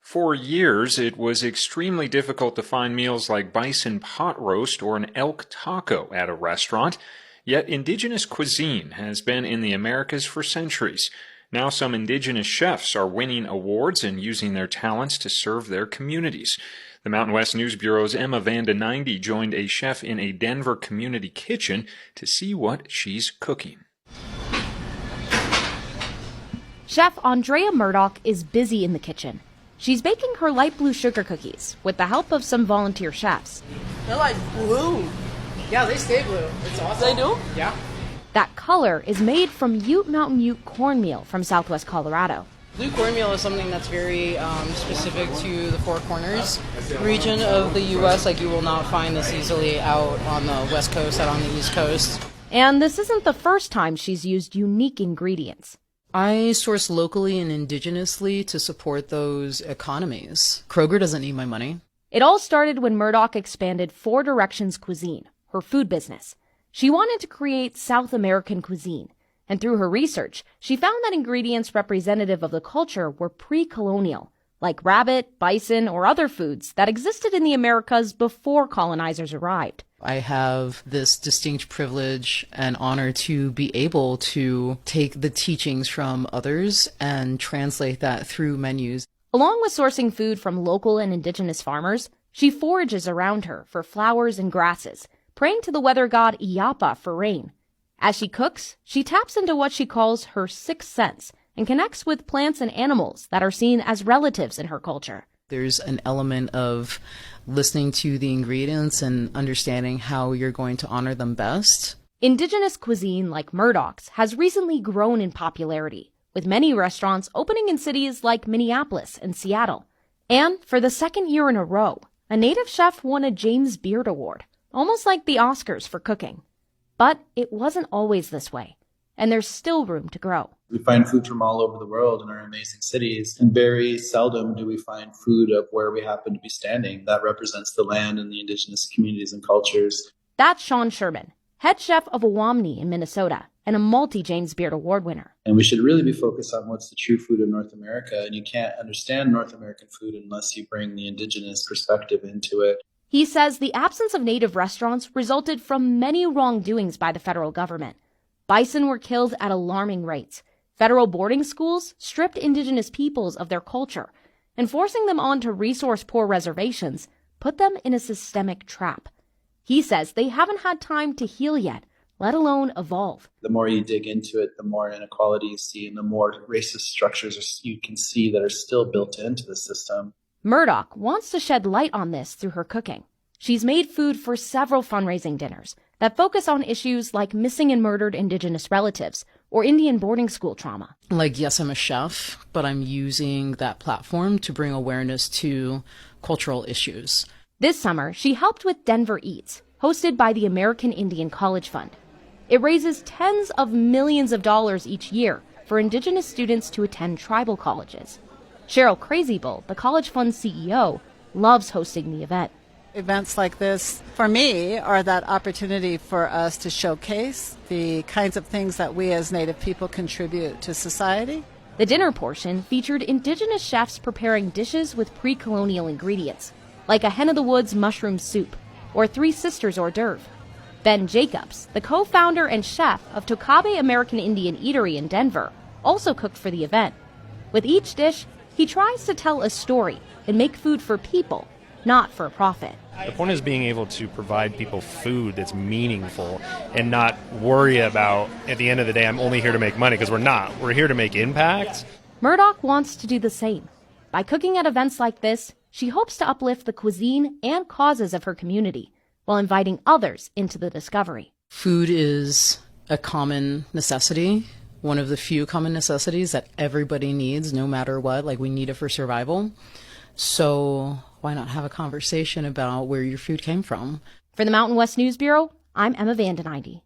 For years, it was extremely difficult to find meals like bison pot roast or an elk taco at a restaurant. Yet indigenous cuisine has been in the Americas for centuries. Now some indigenous chefs are winning awards and using their talents to serve their communities. The Mountain West News Bureau's Emma Vanden joined a chef in a Denver community kitchen to see what she's cooking. Chef Andrea Murdoch is busy in the kitchen. She's baking her light blue sugar cookies with the help of some volunteer chefs. They're like blue. Yeah, they stay blue. It's awesome. They do? Yeah. That color is made from Ute Mountain Ute cornmeal from southwest Colorado. Blue cornmeal is something that's very specific to the Four Corners region of the U.S. Like, you will not find this easily out on the West Coast, out on the East Coast. And this isn't the first time she's used unique ingredients. I source locally and indigenously to support those economies. Kroger doesn't need my money. It all started when Murdoch expanded Four Directions Cuisine, her food business. She wanted to create South American cuisine, and through her research, she found that ingredients representative of the culture were pre-colonial, like rabbit, bison, or other foods that existed in the Americas before colonizers arrived. I have this distinct privilege and honor to be able to take the teachings from others and translate that through menus. Along with sourcing food from local and indigenous farmers, she forages around her for flowers and grasses, praying to the weather god Iyapa for rain. As she cooks, she taps into what she calls her sixth sense and connects with plants and animals that are seen as relatives in her culture. There's an element of listening to the ingredients and understanding how you're going to honor them best. Indigenous cuisine like Murdoch's has recently grown in popularity, with many restaurants opening in cities like Minneapolis and Seattle. And for the second year in a row, a native chef won a James Beard Award, almost like the Oscars for cooking. But it wasn't always this way, and there's still room to grow. We find food from all over the world in our amazing cities, and very seldom do we find food of where we happen to be standing that represents the land and the indigenous communities and cultures. That's Sean Sherman, head chef of Awamni in Minnesota, and a multi-James Beard Award winner. And we should really be focused on what's the true food of North America, and you can't understand North American food unless you bring the indigenous perspective into it. He says the absence of native restaurants resulted from many wrongdoings by the federal government. Bison were killed at alarming rates. Federal boarding schools stripped indigenous peoples of their culture, and forcing them onto resource-poor reservations put them in a systemic trap. He says they haven't had time to heal yet, let alone evolve. The more you dig into it, the more inequality you see, and the more racist structures you can see that are still built into the system. Murdoch wants to shed light on this through her cooking. She's made food for several fundraising dinners that focus on issues like missing and murdered indigenous relatives or Indian boarding school trauma. Like, yes, I'm a chef, but I'm using that platform to bring awareness to cultural issues. This summer, she helped with Denver Eats, hosted by the American Indian College Fund. It raises tens of millions of dollars each year for indigenous students to attend tribal colleges. Cheryl Crazybull, the College Fund's CEO, loves hosting the event. Events like this, for me, are that opportunity for us to showcase the kinds of things that we as Native people contribute to society. The dinner portion featured indigenous chefs preparing dishes with pre-colonial ingredients, like a hen of the woods mushroom soup or Three Sisters hors d'oeuvre. Ben Jacobs, the co-founder and chef of Tokabe American Indian Eatery in Denver, also cooked for the event. With each dish, he tries to tell a story and make food for people, not for a profit. The point is being able to provide people food that's meaningful and not worry about, at the end of the day, I'm only here to make money, because we're not. We're here to make impact. Murdoch wants to do the same. By cooking at events like this, she hopes to uplift the cuisine and causes of her community while inviting others into the discovery. Food is a common necessity, one of the few common necessities that everybody needs no matter what. Like, we need it for survival. So why not have a conversation about where your food came from? For the Mountain West News Bureau, I'm Emma Vanden.